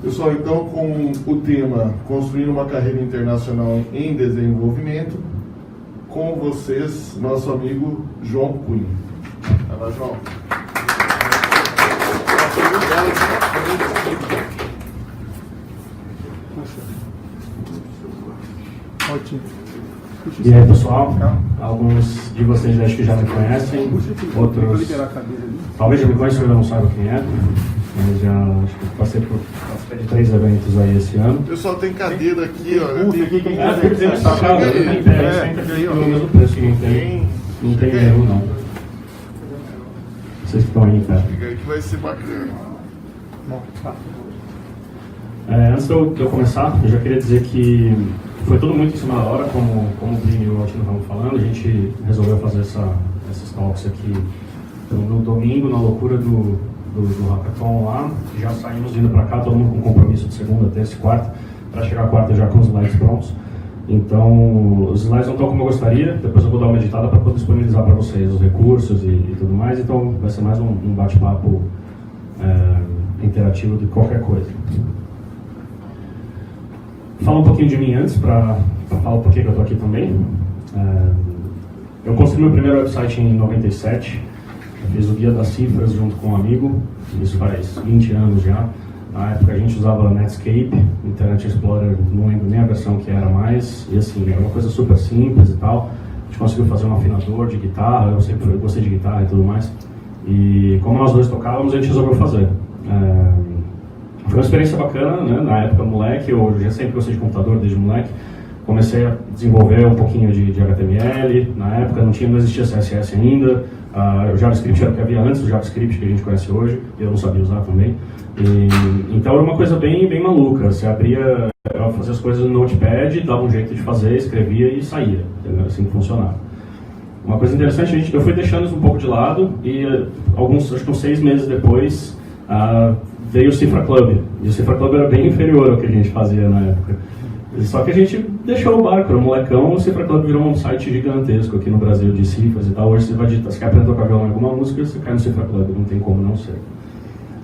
Pessoal, então, com o tema Construir uma Carreira Internacional em Desenvolvimento, com vocês, nosso amigo João Cunha. Vai lá, João. Ótimo. E aí, pessoal, alguns de vocês acho que já me conhecem, outros talvez já me conheçam e eu não saiba quem é, mas já acho que passei por 3 eventos aí esse ano. Pessoal, tem cadeira aqui, olha. Não tem erro, não. Vocês que estão aí em pé. Fica aí que vai ser bacana. Antes de eu começar, eu já queria dizer que foi tudo muito em cima da hora, como o Plínio e o Altino estavam falando. A gente resolveu fazer essas talks aqui no domingo, na loucura do Hackathon lá. Já saímos indo para cá, todo mundo com compromisso de segunda, terça e quarta, para chegar a quarta já com os slides prontos. Então, os slides não estão como eu gostaria, depois eu vou dar uma editada para poder disponibilizar para vocês os recursos e tudo mais. Então, vai ser mais um bate-papo interativo de qualquer coisa. Falar um pouquinho de mim antes, para falar o porquê que eu estou aqui também. Eu construí meu primeiro website em 97, eu fiz o Guia das Cifras junto com um amigo, isso faz 20 anos já. Na época a gente usava Netscape, Internet Explorer, não lembro nem a versão que era mais, e assim, era uma coisa super simples e tal. A gente conseguiu fazer um afinador de guitarra, eu sempre gostei de guitarra e tudo mais. E como nós dois tocávamos, a gente resolveu fazer. Foi uma experiência bacana, né? Na época, moleque, eu já sempre gostei de computador desde moleque. Comecei a desenvolver um pouquinho de HTML. Na época não existia CSS ainda. O JavaScript era o que havia antes do JavaScript que a gente conhece hoje. E eu não sabia usar também. Então era uma coisa bem maluca. Você abria, fazia as coisas no Notepad, dava um jeito de fazer, escrevia e saía. Entendeu? Assim que funcionava. Uma coisa interessante, eu fui deixando isso um pouco de lado e acho que uns 6 meses depois veio o Cifra Club. E o Cifra Club era bem inferior ao que a gente fazia na época. Só que a gente deixou o barco, era um molecão, o Cifra Club virou um site gigantesco aqui no Brasil de cifras e tal. Hoje você vai digitar, se quer aprender a tocar violão em alguma música, você cai no Cifra Club, não tem como não ser.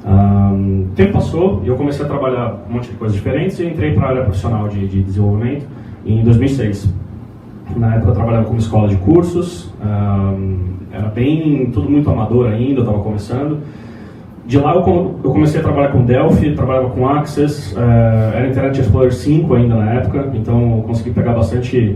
O tempo passou e eu comecei a trabalhar um monte de coisas diferentes e entrei para a área profissional de desenvolvimento em 2006. Na época eu trabalhava como escola de cursos, era tudo muito amador ainda, eu estava começando. De lá eu comecei a trabalhar com Delphi, trabalhava com Access, era Internet Explorer 5 ainda na época, então eu consegui pegar bastante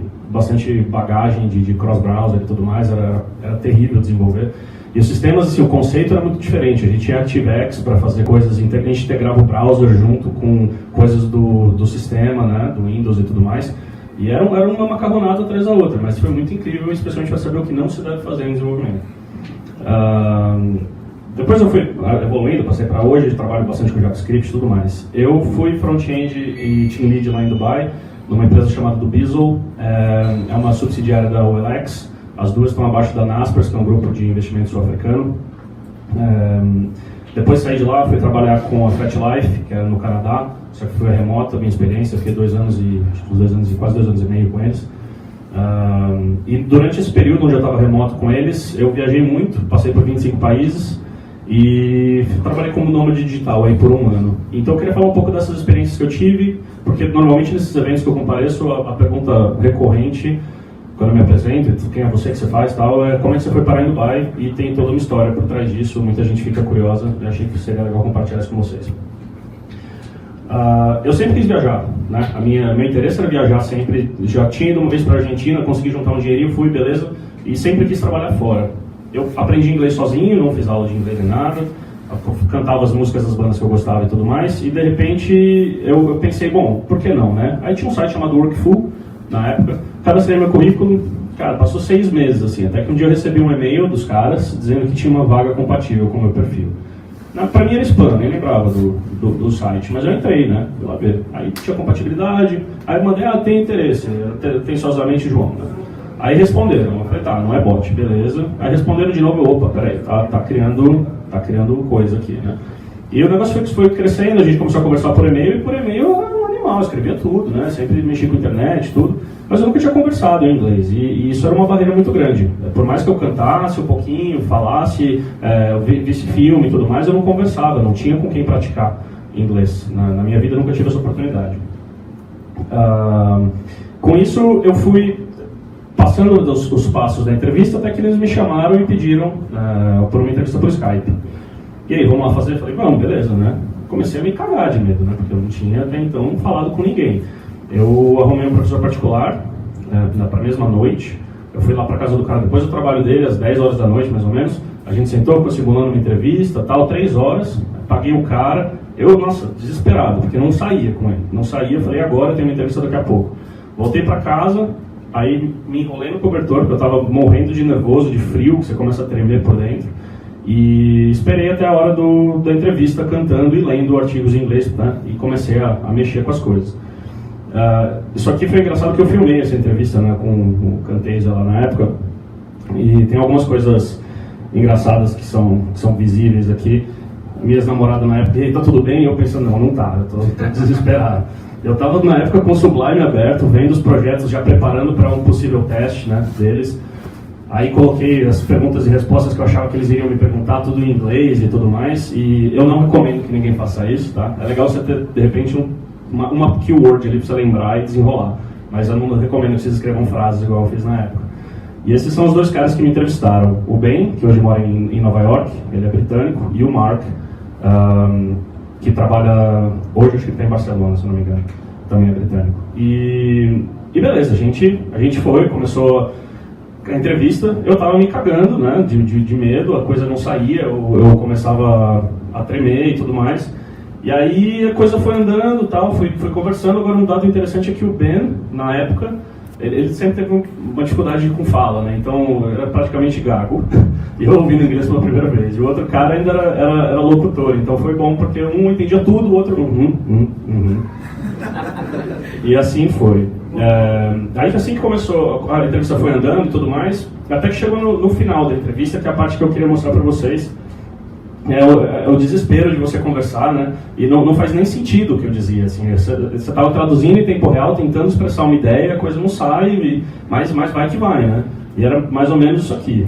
bagagem de cross-browser e tudo mais, era terrível desenvolver. E os sistemas, assim, o conceito era muito diferente, a gente tinha ActiveX para fazer coisas, a gente integrava o browser junto com coisas do sistema, né, do Windows e tudo mais. E era uma macarronada atrás da outra, mas foi muito incrível, especialmente para saber o que não se deve fazer em desenvolvimento. Depois eu fui evoluindo, passei para hoje, trabalho bastante com JavaScript e tudo mais. Eu fui front-end e team lead lá em Dubai, numa empresa chamada Dubizzle, é uma subsidiária da OLX, as duas estão abaixo da Naspers, que é um grupo de investimento sul-africano. Depois saí de lá, fui trabalhar com a FatLife, que era no Canadá, só que foi remota a minha experiência, fiquei quase 2 anos e meio com eles. E durante esse período onde eu estava remoto com eles, eu viajei muito, passei por 25 países e trabalhei como nômade digital aí por 1 ano. Então eu queria falar um pouco dessas experiências que eu tive, porque normalmente nesses eventos que eu compareço, a pergunta recorrente, quando eu me apresento, quem é você, que você faz e tal, é como é que você foi parar em Dubai, e tem toda uma história por trás disso, muita gente fica curiosa, eu achei que seria legal compartilhar isso com vocês. Eu sempre quis viajar, né? Meu interesse era viajar sempre, já tinha ido uma vez para a Argentina, consegui juntar um dinheirinho, fui, beleza, e sempre quis trabalhar fora. Eu aprendi inglês sozinho, não fiz aula de inglês nem nada, cantava as músicas das bandas que eu gostava e tudo mais, e de repente eu pensei, bom, por que não, né? Aí tinha um site chamado Workful, na época, cadastrei meu currículo, cara, passou 6 meses, assim, até que um dia eu recebi um e-mail dos caras dizendo que tinha uma vaga compatível com o meu perfil. Pra mim era spam, nem lembrava do site, mas eu entrei, né, fui lá ver. Aí tinha compatibilidade, aí eu mandei, tem interesse, atenciosamente João, né? Aí responderam, eu falei, tá, não é bot, beleza. Aí responderam de novo, opa, peraí, tá criando coisa aqui, né. E o negócio foi crescendo, a gente começou a conversar por e-mail, e por e-mail eu era um animal, eu escrevia tudo, né, sempre mexi com internet, tudo. Mas eu nunca tinha conversado em inglês, e isso era uma barreira muito grande. Por mais que eu cantasse um pouquinho, falasse, visse filme e tudo mais, eu não conversava, não tinha com quem praticar. inglês. Na minha vida eu nunca tive essa oportunidade. Com isso eu fui passando os passos da entrevista até que eles me chamaram e pediram por uma entrevista por Skype. E aí, vamos lá fazer? Eu falei, vamos, beleza, né? Comecei a me cagar de medo, né? Porque eu não tinha até então falado com ninguém. Eu arrumei um professor particular para a mesma noite. Eu fui lá para casa do cara depois do trabalho dele, às 10 horas da noite, mais ou menos. A gente sentou, ficou simulando uma entrevista, tal, 3 horas. Paguei o cara. Eu, nossa, desesperado, porque não saía com ele. Não saía, falei, agora tem uma entrevista daqui a pouco. Voltei para casa, aí me enrolei no cobertor, porque eu estava morrendo de nervoso, de frio, que você começa a tremer por dentro. E esperei até a hora da entrevista cantando e lendo artigos em inglês, né? E comecei a mexer com as coisas. Isso aqui foi engraçado que eu filmei essa entrevista, né, com o Canteza lá na época. E tem algumas coisas engraçadas que são visíveis aqui. Minha ex-namorada na época, tá tudo bem? E eu pensando, não tá, eu tô desesperado. Eu estava na época com o Sublime aberto, vendo os projetos, já preparando para um possível teste, né, deles. Aí coloquei as perguntas e respostas que eu achava que eles iriam me perguntar, tudo em inglês e tudo mais. E eu não recomendo que ninguém faça isso, tá? É legal você ter, de repente, uma keyword ali para você lembrar e desenrolar. Mas eu não recomendo que vocês escrevam frases igual eu fiz na época. E esses são os 2 caras que me entrevistaram. O Ben, que hoje mora em Nova York, ele é britânico, e o Mark, que trabalha, hoje acho que ele está em Barcelona, se não me engano, também é britânico. E beleza, a gente foi, começou a entrevista, eu estava me cagando, né, de medo, a coisa não saía, eu começava a tremer e tudo mais. E aí a coisa foi andando, tal, fui conversando. Agora um dado interessante é que o Ben, na época, ele sempre teve uma dificuldade com fala, né? Então era praticamente gago. E eu ouvindo inglês pela primeira vez. E o outro cara ainda era locutor, então foi bom porque um entendia tudo, o outro E assim foi. Aí assim que começou, a entrevista foi andando e tudo mais, até que chegou no final da entrevista, que é a parte que eu queria mostrar para vocês. É o desespero de você conversar, né? E não faz nem sentido o que eu dizia, assim. Você estava traduzindo em tempo real, tentando expressar uma ideia, a coisa não sai, mas vai que vai, né? E era mais ou menos isso aqui.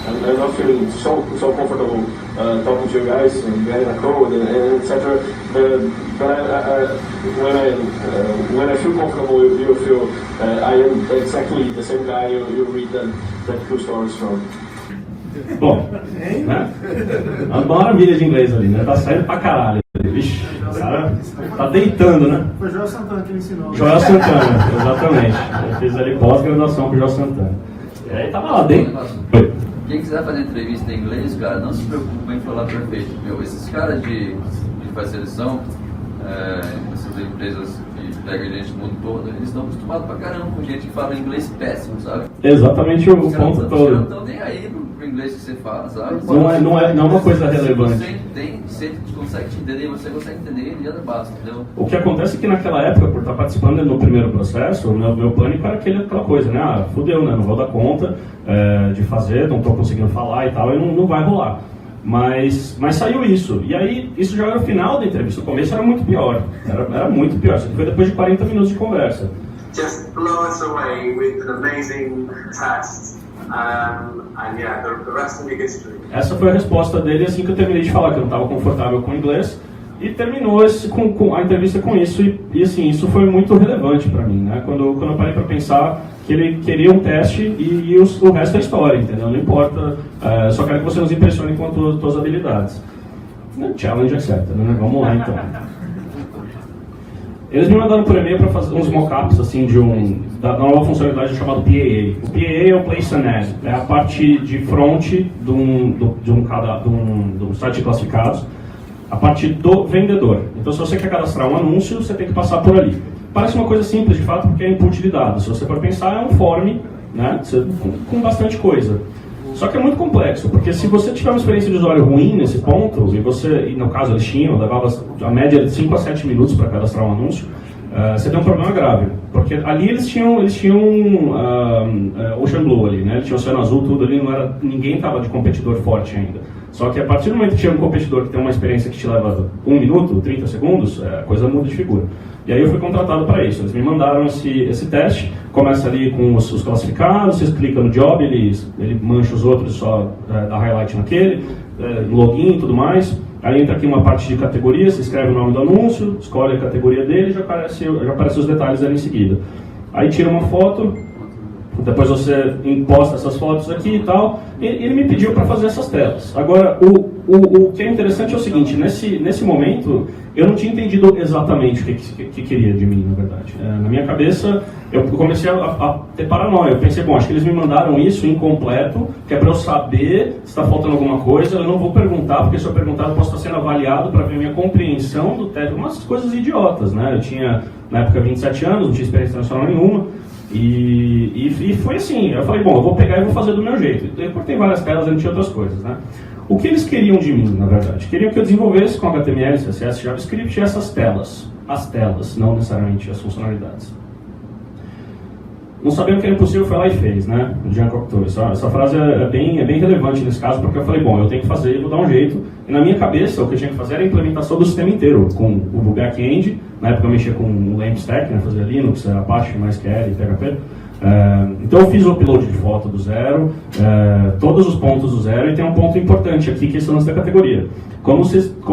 I'm not feeling so comfortable talking to you guys and getting a code and etc. But when I feel comfortable with you, feel I am exactly the same guy you read that cool stories from. Bom, né? Uma maravilha de inglês ali, né? Tá saindo pra caralho. Vixe, o cara tá deitando, né? Foi Joel Santana que ele ensinou. Joel Santana, exatamente. Eu fiz ali pós-graduação com o Joel Santana. E aí tava lá dentro. Quem quiser fazer entrevista em inglês, cara, não se preocupe em falar perfeito. Esses caras de fazer seleção, essas empresas que pegam gente do mundo todo, eles estão acostumados pra caramba com gente que fala inglês péssimo, sabe? Exatamente o ponto todo. Os caras não estão nem aí pro inglês que você fala, sabe? Não é uma coisa relevante. Você entende, você consegue te entender, você consegue entender e já basta, entendeu? O que acontece é que naquela época, por estar participando no primeiro processo, o meu pânico era aquela coisa, né? Fudeu, né? Não vou dar conta de fazer, não estou conseguindo falar e tal, e não vai rolar. Mas saiu isso. E aí, isso já era o final da entrevista. O começo era muito pior. Era muito pior. Isso foi depois de 40 minutos de conversa. Just blow us away with an amazing test. And yeah, the rest will be history. Essa foi a resposta dele assim que eu terminei de falar, que eu não estava confortável com o inglês. E terminou com a entrevista com isso. E assim, isso foi muito relevante para mim, né? Quando eu parei para pensar que ele queria um teste e o resto é história, entendeu? Não importa, só quero que você nos impressione com as suas habilidades. Challenge accepted, né? Vamos lá então. Eles me mandaram por e-mail para fazer uns mock-ups assim, da nova funcionalidade chamada PAA. O PAA é o Place an Ad, é a parte de front de um site de classificados, a parte do vendedor. Então, se você quer cadastrar um anúncio, você tem que passar por ali. Parece uma coisa simples, de fato, porque é input de dados. Se você for pensar, é um form, né, com bastante coisa. Só que é muito complexo, porque se você tiver uma experiência de usuário ruim nesse ponto, e no caso eles levava a média de 5 a 7 minutos para cadastrar um anúncio, você tem um problema grave. Porque ali eles tinham Ocean Blue ali, né? Eles tinham Oceano Azul, tudo ali, ninguém estava de competidor forte ainda. Só que a partir do momento que tinha um competidor que tem uma experiência que te leva 1 minuto, 30 segundos, a coisa muda de figura. E aí eu fui contratado para isso. Eles me mandaram esse teste. começa ali com os classificados, você clica no job, ele mancha os outros, só dá highlight naquele, login e tudo mais. Aí entra aqui uma parte de categoria, você escreve o nome do anúncio, escolhe a categoria dele e já aparece os detalhes ali em seguida. Aí tira uma foto, depois você imposta essas fotos aqui e tal, e ele me pediu para fazer essas telas. Agora, o que é interessante é o seguinte, nesse momento, eu não tinha entendido exatamente o que queria de mim, na verdade. Na minha cabeça, eu comecei a ter paranoia. Eu pensei, bom, acho que eles me mandaram isso incompleto, que é para eu saber se está faltando alguma coisa. Eu não vou perguntar, porque se eu perguntar, eu posso estar sendo avaliado para ver minha compreensão do teste. Umas coisas idiotas, né? Eu tinha, na época, 27 anos, não tinha experiência internacional nenhuma. E foi assim, eu falei, bom, eu vou pegar e vou fazer do meu jeito. Eu cortei várias telas, eu tinha outras coisas, né? O que eles queriam de mim, na verdade? Queriam que eu desenvolvesse com HTML, CSS, JavaScript essas telas. As telas, não necessariamente as funcionalidades. Não sabendo que era impossível, foi lá e fez, né? Jean Cocteau. Essa frase é bem relevante nesse caso, porque eu falei, bom, eu tenho que fazer, vou dar um jeito. E na minha cabeça, o que eu tinha que fazer era a implementação do sistema inteiro, com o back-end. Na época eu mexia com o LAMP stack, né? Fazia Linux, Apache, MySQL e PHP. Então eu fiz o upload de foto do zero, todos os pontos do zero, e tem um ponto importante aqui, que é esse lance da categoria. Como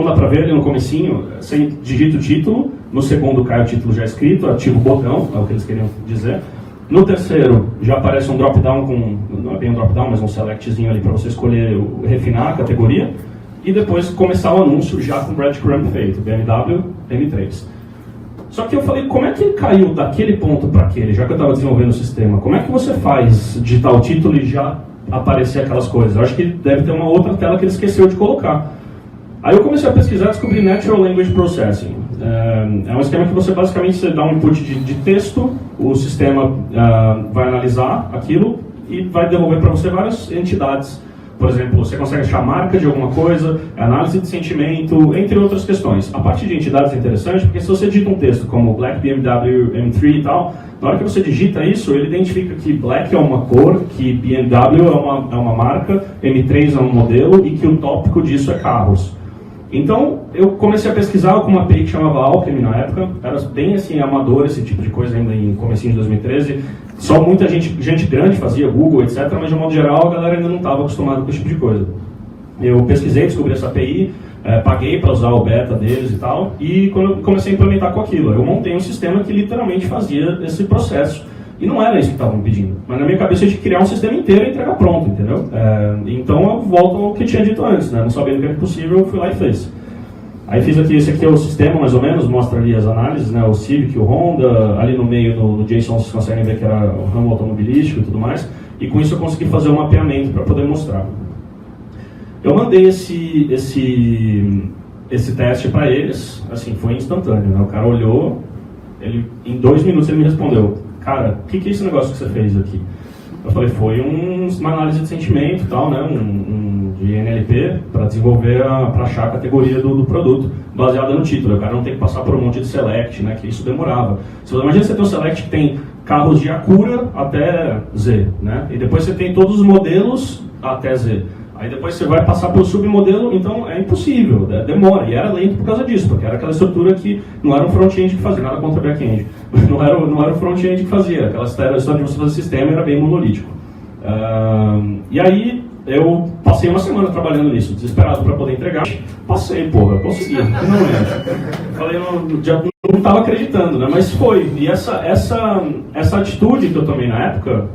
dá pra ver ali no comecinho, você digita o título, no segundo cai o título já escrito, ativa o botão, é o que eles queriam dizer. No terceiro, já aparece um drop-down, não é bem um drop-down, mas um selectzinho ali para você escolher, refinar a categoria, e depois começar o anúncio já com o breadcrumb feito, BMW M3. Só que eu falei, como é que ele caiu daquele ponto para aquele, já que eu estava desenvolvendo o sistema? Como é que você faz digitar o título e já aparecer aquelas coisas? Eu acho que deve ter uma outra tela que ele esqueceu de colocar. Aí eu comecei a pesquisar e descobri Natural Language Processing. É um esquema que você basicamente dá um input de texto, o sistema vai analisar aquilo e vai devolver para você várias entidades. Por exemplo, você consegue achar marca de alguma coisa, análise de sentimento, entre outras questões. A parte de entidades é interessante porque se você digita um texto como Black BMW M3 e tal, na hora que você digita isso, ele identifica que Black é uma cor, que BMW é uma marca, M3 é um modelo e que o tópico disso é carros. Então, eu comecei a pesquisar com uma API que chamava Alchemy na época, era bem assim, amador esse tipo de coisa ainda em comecinho de 2013, só muita gente grande fazia, Google, etc., mas de modo geral a galera ainda não estava acostumada com esse tipo de coisa. Eu pesquisei, descobri essa API, paguei para usar o beta deles e tal, e quando eu comecei a implementar com aquilo, eu montei um sistema que literalmente fazia esse processo. E não era isso que estavam pedindo, mas na minha cabeça eu tinha que criar um sistema inteiro e entregar pronto, entendeu? Então eu volto ao que eu tinha dito antes, né? Não sabendo o que era possível, eu fui lá e fiz. Aí fiz aqui, esse aqui é o sistema mais ou menos, mostra ali as análises, né? O Civic, o Honda, ali no meio, no JSON, vocês conseguem ver que era o ramo automobilístico e tudo mais, e com isso eu consegui fazer um mapeamento para poder mostrar. Eu mandei esse teste para eles, assim, foi instantâneo, né? O cara olhou, em 2 minutos ele me respondeu, cara, o que é esse negócio que você fez aqui? Eu falei, foi uma análise de sentimento e tal, né, de NLP, para desenvolver, para achar a categoria do produto, baseada no título. O cara não tem que passar por um monte de select, né, que isso demorava. Imagina você ter um select que tem carros de Acura até Z, né, e depois você tem todos os modelos até Z. Aí depois você vai passar pelo submodelo, então é impossível, demora, e era lento por causa disso, porque era aquela estrutura que não era um front-end que fazia, nada contra back-end, não era o front-end que fazia, aquela história de você fazer sistema era bem monolítico. E aí eu passei uma semana trabalhando nisso, desesperado para poder entregar, passei, porra, eu consegui, finalmente. Falei, já não estava acreditando, né? Mas foi, e essa atitude que eu tomei na época,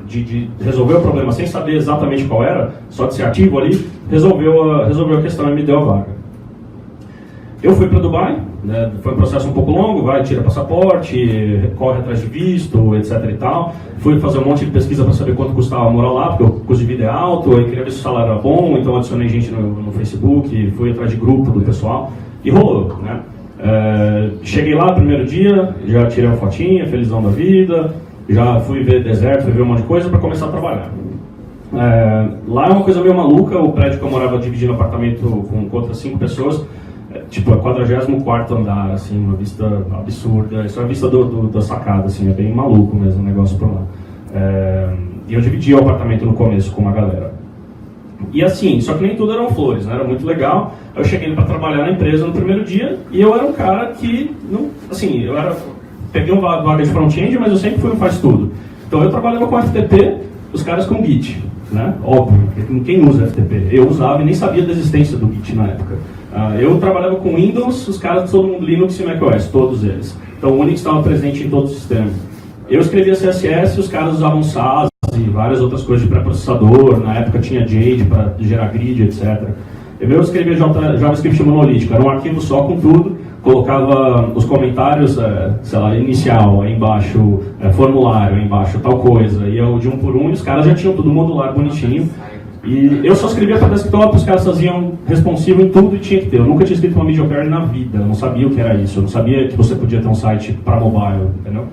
de resolver o problema sem saber exatamente qual era, só de ser ativo ali, resolveu a questão e me deu a vaga. Eu fui para Dubai, né? Foi um processo um pouco longo, tira passaporte, corre atrás de visto, etc e tal. Fui fazer um monte de pesquisa para saber quanto custava morar lá, porque o custo de vida é alto, eu queria ver se o salário era bom, então adicionei gente no Facebook, fui atrás de grupo do pessoal, e rolou, né? Cheguei lá no primeiro dia, já tirei uma fotinha, felizão da vida, já fui ver deserto, fui ver um monte de coisa para começar a trabalhar. Lá é uma coisa meio maluca, o prédio que eu morava dividindo apartamento com outras 5 pessoas, tipo, é 44º andar, assim, uma vista absurda, isso é a vista da sacada, assim, é bem maluco mesmo o negócio por lá. E eu dividi o apartamento no começo com uma galera. E assim, só que nem tudo eram flores, né? Era muito legal. Eu cheguei para trabalhar na empresa no primeiro dia e eu era um cara que, não, assim, eu era peguei uma vaga de front-end, mas eu sempre fui um faz-tudo. Então eu trabalhava com FTP, os caras com Git, né? Óbvio, quem usa FTP? Eu usava e nem sabia da existência do Git na época. Eu trabalhava com Windows, os caras todo mundo Linux e macOS, todos eles. Então o Unix estava presente em todo o sistema. Eu escrevia CSS, os caras usavam SAS e várias outras coisas de pré-processador, na época tinha Jade para gerar grid, etc. Eu escrevia JavaScript monolítico, era um arquivo só com tudo, colocava os comentários, sei lá, inicial, aí embaixo, formulário, aí embaixo, tal coisa, e eu de um por um, e os caras já tinham tudo modular, bonitinho. E eu só escrevia para desktop, os caras faziam responsivo em tudo e tinha que ter. Eu nunca tinha escrito uma media query na vida, eu não sabia o que era isso, eu não sabia que você podia ter um site para mobile, entendeu?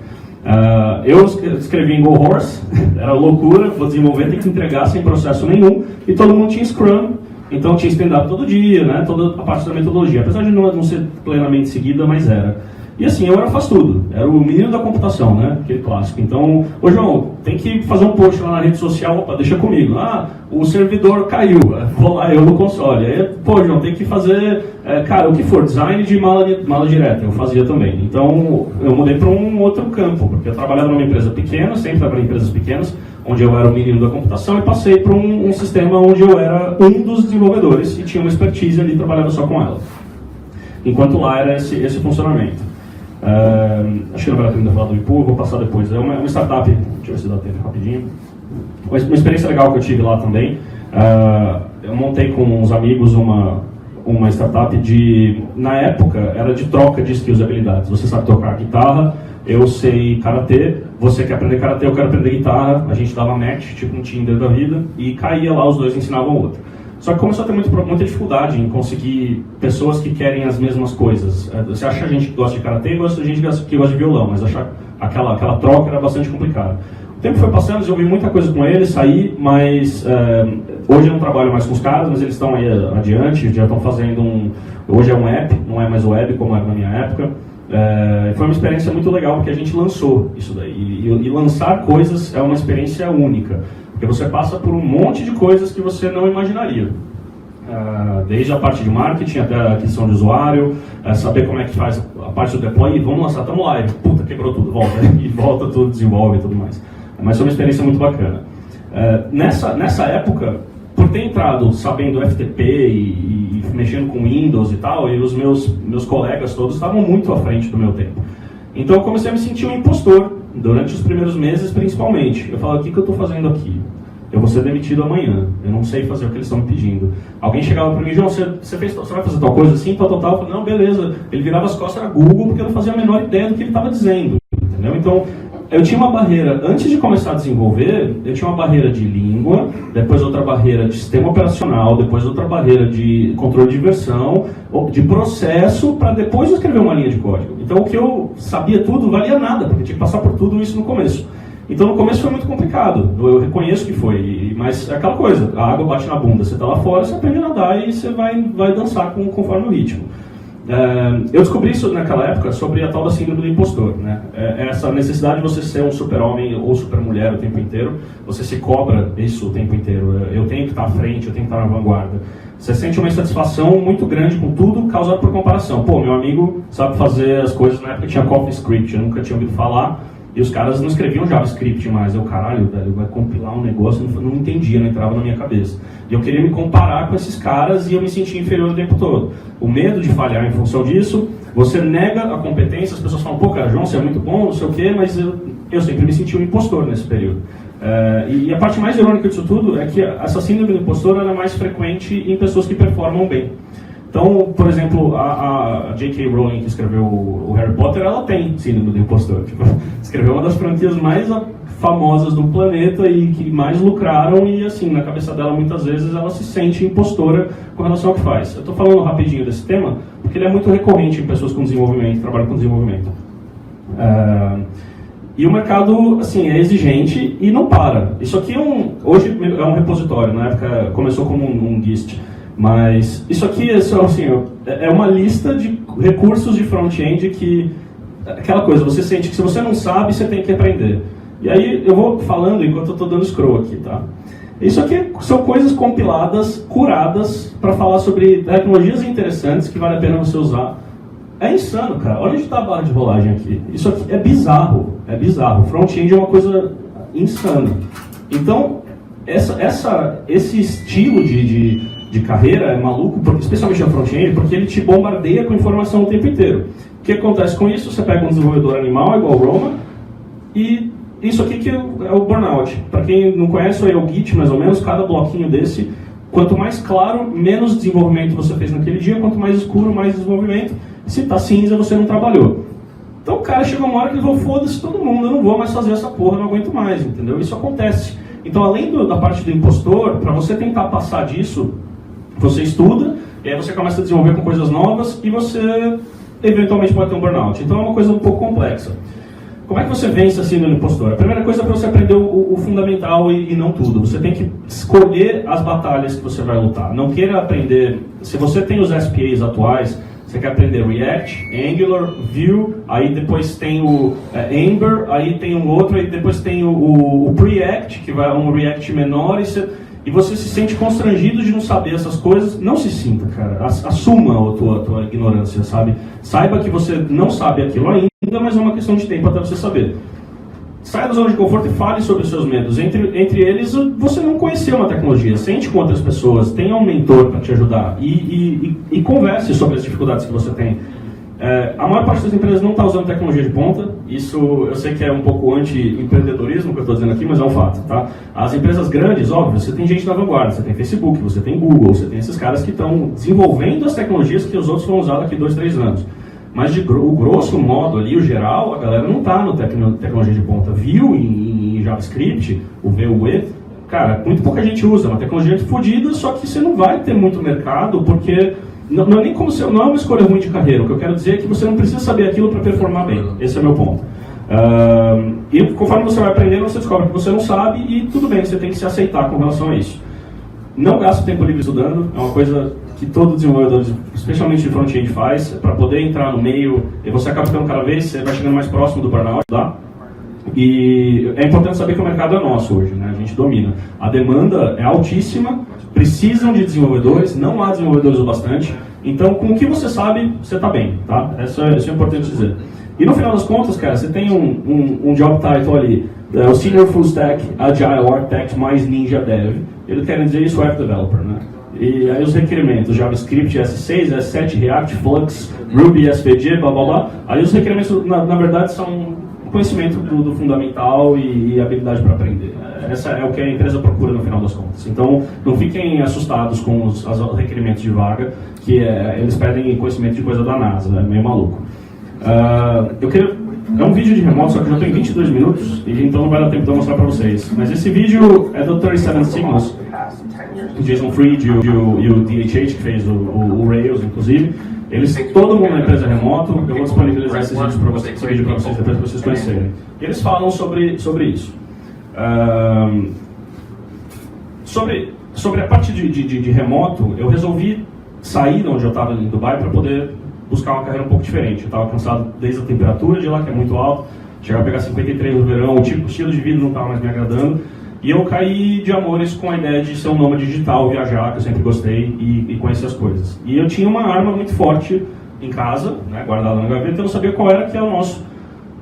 Eu escrevi em Go Horse, era loucura, vou desenvolver, tem que entregar sem processo nenhum, e todo mundo tinha Scrum, então tinha stand-up todo dia, né, toda a parte da metodologia, apesar de não ser plenamente seguida, mas era. E assim, eu era faz tudo, era o menino da computação, né, aquele clássico. Então, ô João, tem que fazer um post lá na rede social, opa, deixa comigo. O servidor caiu, vou lá, eu no console. Aí, pô, João, tem que fazer, cara, o que for, design de mala direta, eu fazia também. Então, eu mudei para um outro campo, porque eu trabalhava numa empresa pequena, sempre trabalhei em empresas pequenas, onde eu era o menino da computação, e passei para um sistema onde eu era um dos desenvolvedores e tinha uma expertise ali, trabalhava só com ela. Enquanto lá era esse funcionamento. Acho que não vale a pena falar do Ipu, vou passar depois. É uma startup, deixa eu ver se dá tempo rapidinho. Uma experiência legal que eu tive lá também. Eu montei com uns amigos uma startup na época, era de troca de skills e habilidades. Você sabe tocar guitarra, eu sei karatê, você quer aprender karatê, eu quero aprender guitarra. A gente dava match, tipo um Tinder da vida, e caía lá, os dois ensinavam o outro. Só que começou a ter muita dificuldade em conseguir pessoas que querem as mesmas coisas. Você acha gente que gosta de karatê e gosta de gente que gosta de violão, mas achar aquela troca era bastante complicada. O tempo foi passando, desenvolvi muita coisa com eles, saí, mas hoje eu não trabalho mais com os caras, mas eles estão aí adiante, já estão fazendo hoje é um app, não é mais web como era na minha época. Foi uma experiência muito legal porque a gente lançou isso daí. E lançar coisas é uma experiência única. Porque você passa por um monte de coisas que você não imaginaria. Desde a parte de marketing até a aquisição de usuário, saber como é que faz a parte do deploy, e vamos lançar, estamos lá, e puta, quebrou tudo, volta, e volta tudo, desenvolve e tudo mais. Mas foi uma experiência muito bacana. Nessa época, por ter entrado sabendo FTP e mexendo com Windows e tal, e os meus colegas todos estavam muito à frente do meu tempo. Então eu comecei a me sentir um impostor, durante os primeiros meses principalmente. Eu falava, o que eu estou fazendo aqui? Eu vou ser demitido amanhã, eu não sei fazer o que eles estão me pedindo. Alguém chegava para mim, João, você vai fazer tal coisa assim, tal. Eu falei, não, beleza. Ele virava as costas, era Google, porque eu não fazia a menor ideia do que ele estava dizendo, entendeu? Então, eu tinha uma barreira, antes de começar a desenvolver, eu tinha uma barreira de língua, depois outra barreira de sistema operacional, depois outra barreira de controle de versão, de processo, para depois eu escrever uma linha de código. Então o que eu sabia tudo valia nada, porque tinha que passar por tudo isso no começo. Então no começo foi muito complicado, eu reconheço que foi, mas é aquela coisa, a água bate na bunda, você está lá fora, você aprende a nadar e você vai dançar conforme o ritmo. Eu descobri isso naquela época sobre a tal da síndrome do impostor, né? Essa necessidade de você ser um super-homem ou super-mulher o tempo inteiro, você se cobra isso o tempo inteiro. Eu tenho que estar à frente, eu tenho que estar na vanguarda. Você sente uma insatisfação muito grande com tudo causado por comparação. Pô, meu amigo sabe fazer as coisas, na época tinha CoffeeScript, eu nunca tinha ouvido falar, e os caras não escreviam JavaScript mais. Eu, caralho, velho, vai compilar um negócio, eu não entendia, não entrava na minha cabeça. E eu queria me comparar com esses caras e eu me sentia inferior o tempo todo. O medo de falhar em função disso, você nega a competência, as pessoas falam, pô, cara, João, você é muito bom, não sei o quê, mas eu sempre me senti um impostor nesse período. E a parte mais irônica disso tudo é que essa síndrome do impostor ela é mais frequente em pessoas que performam bem. Então, por exemplo, a J.K. Rowling, que escreveu o Harry Potter, ela tem síndrome do impostor. Tipo, escreveu uma das franquias mais famosas do planeta e que mais lucraram e, assim, na cabeça dela, muitas vezes, ela se sente impostora com relação ao que faz. Eu estou falando rapidinho desse tema porque ele é muito recorrente em pessoas com desenvolvimento, que trabalham com desenvolvimento. E o mercado, assim, é exigente e não para. Isso aqui hoje é um repositório, na época começou como um GIST. Mas isso aqui assim, é uma lista de recursos de front-end que... Aquela coisa, você sente que se você não sabe, você tem que aprender. E aí eu vou falando enquanto eu estou dando scroll aqui, tá? Isso aqui são coisas compiladas, curadas, para falar sobre tecnologias interessantes que vale a pena você usar. É insano, cara. Olha onde está a barra de rolagem aqui. Isso aqui é bizarro. É bizarro. Front-end é uma coisa insana. Então, esse estilo de carreira é maluco, especialmente no front-end, porque ele te bombardeia com informação o tempo inteiro. O que acontece com isso? Você pega um desenvolvedor animal, igual o Roma, e isso aqui que é o burnout. Para quem não conhece, é o Git, mais ou menos, cada bloquinho desse, quanto mais claro, menos desenvolvimento você fez naquele dia, quanto mais escuro, mais desenvolvimento. Se está cinza, você não trabalhou. Então o cara chegou uma hora que ele falou, foda-se todo mundo, eu não vou mais fazer essa porra, não aguento mais, entendeu? Isso acontece. Então, além da parte do impostor, para você tentar passar disso, você estuda, e aí você começa a desenvolver com coisas novas, e você eventualmente pode ter um burnout. Então é uma coisa um pouco complexa. Como é que você vence assim no impostor? A primeira coisa é para você aprender o fundamental e não tudo. Você tem que escolher as batalhas que você vai lutar. Não queira aprender... Se você tem os SPAs atuais, você quer aprender React, Angular, Vue, aí depois tem o Ember, aí tem um outro, aí depois tem o Preact, que vai um React menor, e você se sente constrangido de não saber essas coisas. Não se sinta, cara. Assuma a tua ignorância, sabe? Saiba que você não sabe aquilo ainda, mas é uma questão de tempo até você saber. Saia da zona de conforto e fale sobre os seus medos. Entre eles, você não conheceu uma tecnologia. Sente com outras pessoas, tenha um mentor para te ajudar e converse sobre as dificuldades que você tem. A maior parte das empresas não está usando tecnologia de ponta. Isso eu sei que é um pouco anti-empreendedorismo que eu estou dizendo aqui, mas é um fato. Tá? As empresas grandes, óbvio, você tem gente na vanguarda, você tem Facebook, você tem Google, você tem esses caras que estão desenvolvendo as tecnologias que os outros vão usar daqui 2, 3 anos. Mas o grosso modo ali, o geral, a galera não está no tecnologia de ponta. Vue em JavaScript, o Vue, cara, muito pouca gente usa. É uma tecnologia fodida, só que você não vai ter muito mercado, porque não é nem como não é uma escolha ruim de carreira. O que eu quero dizer é que você não precisa saber aquilo para performar bem. Esse é o meu ponto. E conforme você vai aprendendo, você descobre que você não sabe e tudo bem, você tem que se aceitar com relação a isso. Não gasta tempo livre estudando, é uma coisa que todo desenvolvedor, especialmente de front-end, faz, para poder entrar no meio, e você acaba ficando cada vez, você vai chegando mais próximo do burnout, tá? E é importante saber que o mercado é nosso hoje, né? A gente domina. A demanda é altíssima, precisam de desenvolvedores, não há desenvolvedores o bastante, então com o que você sabe, você está bem, tá? Isso é importante dizer. E no final das contas, cara, você tem um job title ali, o Senior Full Stack Agile Architect mais Ninja Dev. Eles querem dizer isso, Web Developer, né? E aí os requerimentos, JavaScript, S6, S7, React, Flux, Ruby, SVG, blá blá blá. Aí os requerimentos, na verdade, são conhecimento do fundamental e habilidade para aprender. Essa é o que a empresa procura no final das contas. Então, não fiquem assustados com os requerimentos de vaga, que eles pedem conhecimento de coisa da NASA, é meio maluco. É um vídeo de remoto, só que já tem 22 minutos, e então não vai dar tempo de eu mostrar para vocês. Mas esse vídeo é do 37 Signals, o Jason Fried e o DHH, que fez o Rails, inclusive. Todo mundo na empresa é remoto. Eu vou disponibilizar esse vídeo para vocês depois para vocês conhecerem. E eles falam sobre isso. Sobre a parte de remoto, eu resolvi sair de onde eu estava em Dubai para poder buscar uma carreira um pouco diferente. Eu estava cansado desde a temperatura de lá, que é muito alta, chegar a pegar 53 no verão, o estilo de vida não estava mais me agradando, e eu caí de amores com a ideia de ser um nômade digital, viajar, que eu sempre gostei, e conhecer as coisas. E eu tinha uma arma muito forte em casa, né, guardada na gaveta, eu não sabia qual era, que é o nosso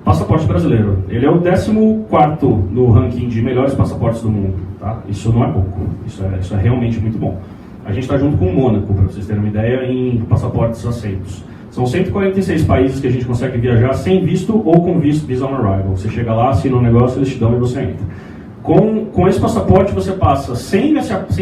passaporte brasileiro. Ele é o 14º no ranking de melhores passaportes do mundo, tá? Isso não é pouco, isso é realmente muito bom. A gente está junto com o Mônaco, para vocês terem uma ideia, em passaportes aceitos. São 146 países que a gente consegue viajar sem visto ou com visto, Visa on Arrival. Você chega lá, assina um negócio, eles te dão e você entra. Com esse passaporte você passa sem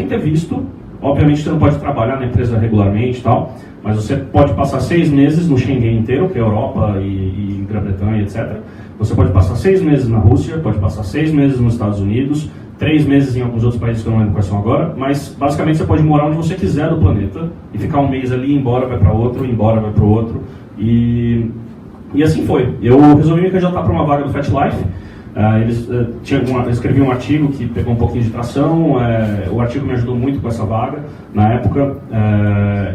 ter visto. Obviamente você não pode trabalhar na empresa regularmente e tal, mas você pode passar 6 meses no Schengen inteiro, que é Europa e Grã-Bretanha, etc. Você pode passar 6 meses na Rússia, pode passar 6 meses nos Estados Unidos, 3 meses em alguns outros países que eu não lembro quais são agora, mas basicamente você pode morar onde você quiser do planeta e ficar um mês ali, ir embora, vai para outro, ir embora, vai para o outro. E assim foi. Eu resolvi me candidatar para uma vaga do FatLife. Eu escrevi um artigo que pegou um pouquinho de tração, o artigo me ajudou muito com essa vaga na época.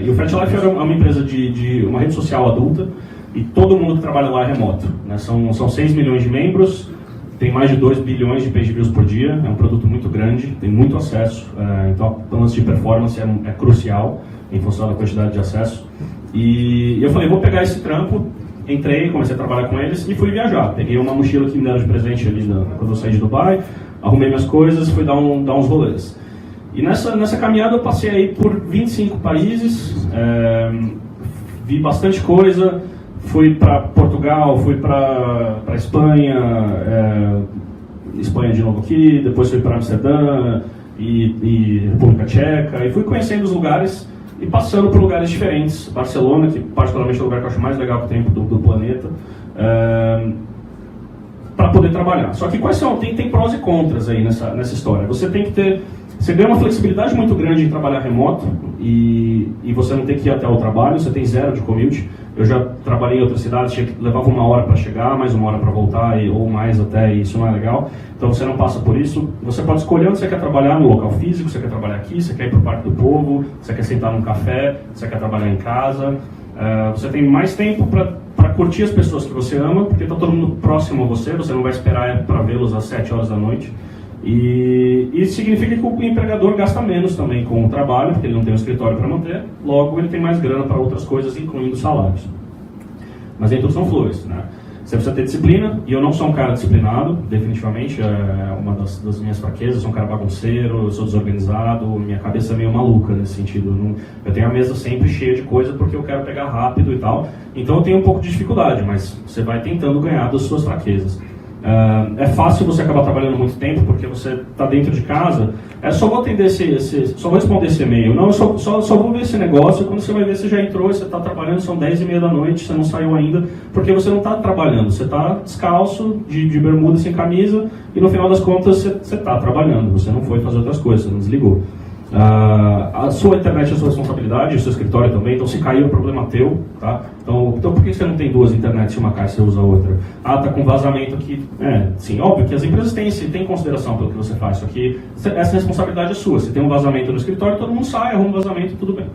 E o FatLife era uma empresa de uma rede social adulta e todo mundo que trabalha lá é remoto, né? São 6 milhões de membros. Tem mais de 2 bilhões de page views por dia, é um produto muito grande, tem muito acesso, então o lance de performance é crucial em função da quantidade de acesso. E eu falei, vou pegar esse trampo, entrei, comecei a trabalhar com eles e fui viajar. Peguei uma mochila que me deram de presente ali quando eu saí de Dubai, arrumei minhas coisas, fui dar uns rolês. E nessa caminhada eu passei aí por 25 países, vi bastante coisa, fui para Portugal, fui para Espanha, Espanha de novo aqui, depois fui para Amsterdã e República Tcheca, e fui conhecendo os lugares e passando por lugares diferentes. Barcelona, que particularmente é o lugar que eu acho mais legal que tem do planeta, para poder trabalhar. Só que quais são? Tem prós e contras aí nessa história. Você ganha uma flexibilidade muito grande em trabalhar remoto e você não tem que ir até o trabalho, você tem zero de commute. Eu já trabalhei em outras cidades, levava 1 hora para chegar, mais 1 hora para voltar, ou mais até, e isso não é legal. Então você não passa por isso. Você pode escolher onde você quer trabalhar, no local físico, você quer trabalhar aqui, você quer ir para o Parque do Povo, você quer sentar num café, você quer trabalhar em casa. Você tem mais tempo para curtir as pessoas que você ama, porque está todo mundo próximo a você não vai esperar para vê-los às 7 horas da noite. E isso significa que o empregador gasta menos também com o trabalho, porque ele não tem um escritório para manter, logo ele tem mais grana para outras coisas, incluindo salários. Mas nem tudo são flores, né? Você precisa ter disciplina, e eu não sou um cara disciplinado, definitivamente, é uma das minhas fraquezas, eu sou um cara bagunceiro, eu sou desorganizado, minha cabeça é meio maluca nesse sentido. Eu tenho a mesa sempre cheia de coisa porque eu quero pegar rápido e tal, então eu tenho um pouco de dificuldade, mas você vai tentando ganhar das suas fraquezas. É fácil você acabar trabalhando muito tempo porque você está dentro de casa. Só vou atender só vou responder esse e-mail. Não, eu só vou ver esse negócio. Quando você vai ver, você já entrou, você está trabalhando, são 10h30 da noite, você não saiu ainda, porque você não está trabalhando. Você está descalço, de bermuda, sem camisa, e no final das contas você está trabalhando. Você não foi fazer outras coisas, você não desligou. A sua internet é a sua responsabilidade, o seu escritório também, então se cair é um problema teu, tá? Então por que você não tem 2 internets se uma cai você usa outra? Tá com vazamento aqui. Sim, óbvio que as empresas têm consideração pelo que você faz, só que essa responsabilidade é sua. Se tem um vazamento no escritório, todo mundo sai, arruma um vazamento, tudo bem.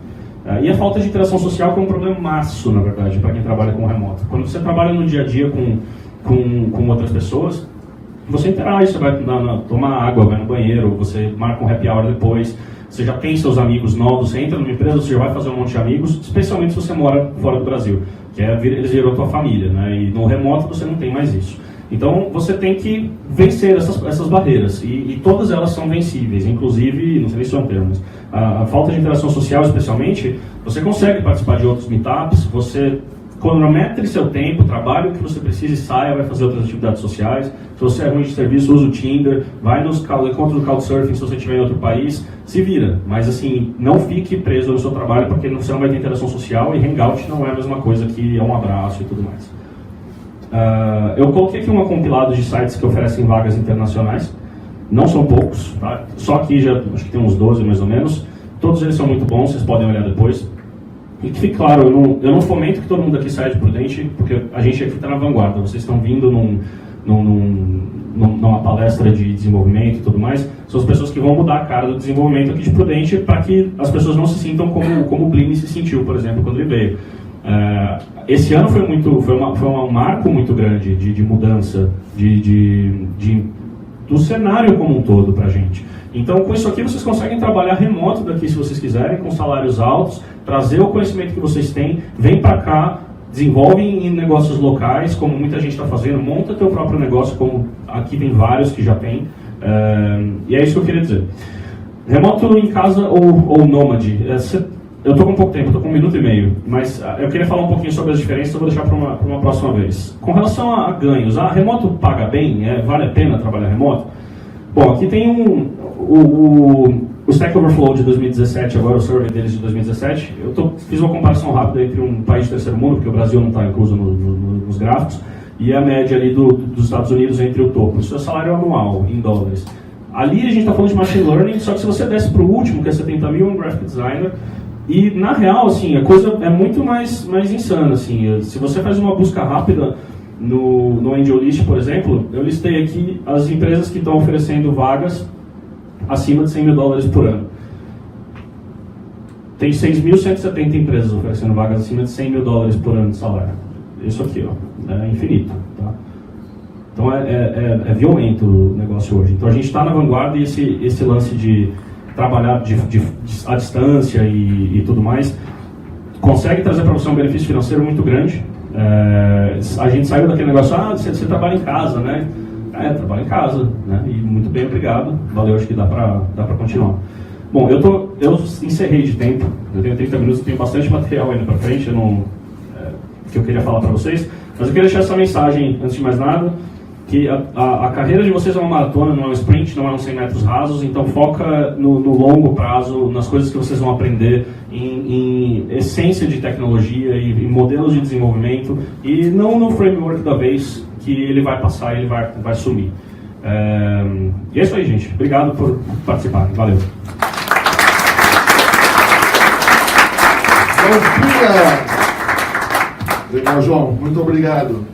E a falta de interação social que é um problemaço, na verdade, para quem trabalha com remoto. Quando você trabalha no dia a dia com outras pessoas, você interage, você vai tomar água, vai no banheiro, você marca um happy hour depois, você já tem seus amigos novos, você entra numa empresa, você já vai fazer um monte de amigos, especialmente se você mora fora do Brasil, que eles viram a tua família, né? E no remoto você não tem mais isso. Então você tem que vencer essas barreiras, e todas elas são vencíveis, inclusive, não sei se são termos, a falta de interação social especialmente, você consegue participar de outros meetups, você cronometre seu tempo, trabalhe o que você precisa e saia, vai fazer outras atividades sociais. Se você é ruim de serviço, usa o Tinder, vai nos encontros do Couchsurfing se você estiver em outro país, se vira. Mas assim, não fique preso no seu trabalho porque você não vai ter interação social, e Hangout não é a mesma coisa que um abraço e tudo mais. Eu coloquei aqui um compilado de sites que oferecem vagas internacionais. Não são poucos, tá? Só aqui já acho que tem uns 12 mais ou menos. Todos eles são muito bons, vocês podem olhar depois. E que fique claro, eu não fomento que todo mundo aqui saia de Prudente, porque a gente aqui está na vanguarda. Vocês estão vindo numa palestra de desenvolvimento e tudo mais, são as pessoas que vão mudar a cara do desenvolvimento aqui de Prudente para que as pessoas não se sintam como o Blini se sentiu, por exemplo, quando ele veio. Esse ano foi um marco muito grande de mudança do cenário como um todo para a gente. Então, com isso aqui, vocês conseguem trabalhar remoto daqui, se vocês quiserem, com salários altos, trazer o conhecimento que vocês têm, vem para cá, desenvolvem em negócios locais, como muita gente está fazendo, monta teu próprio negócio, como aqui tem vários que já tem, e é isso que eu queria dizer. Remoto em casa ou nômade? Eu estou com pouco tempo, estou com 1 minuto e meio, mas eu queria falar um pouquinho sobre as diferenças, eu vou deixar para uma próxima vez. Com relação a ganhos, remoto paga bem? Vale a pena trabalhar remoto? Bom, aqui tem o Stack Overflow de 2017, agora o survey deles de 2017. Fiz uma comparação rápida entre um país de terceiro mundo, porque o Brasil não está incluso nos gráficos, e a média ali dos Estados Unidos entre o topo. Isso é salário anual, em dólares. Ali a gente está falando de machine learning, só que se você desce para o último, que é 70 mil, um graphic designer, e na real, assim, a coisa é muito mais insana. Assim. Se você faz uma busca rápida no AngelList, por exemplo, eu listei aqui as empresas que estão oferecendo vagas acima de $100 mil por ano. Tem 6.170 empresas oferecendo vagas acima de $100 mil por ano de salário. Isso aqui, ó, é infinito. Tá? Então é violento o negócio hoje. Então a gente está na vanguarda, e esse lance de trabalhar à distância e tudo mais, consegue trazer para você um benefício financeiro muito grande. A gente saiu daquele negócio, você trabalha em casa, né? Trabalho em casa, né? E muito bem, obrigado. Valeu, acho que dá para continuar. Bom, eu encerrei de tempo, eu tenho 30 minutos, tenho bastante material ainda para frente, que eu queria falar para vocês, mas eu queria deixar essa mensagem, antes de mais nada, que a carreira de vocês é uma maratona, não é um sprint, não é uns 100 metros rasos, então foca no longo prazo, nas coisas que vocês vão aprender, em essência de tecnologia e modelos de desenvolvimento, e não no framework da vez que ele vai passar e ele vai sumir. E é isso aí, gente. Obrigado por participar. Valeu. Legal, João. Muito obrigado.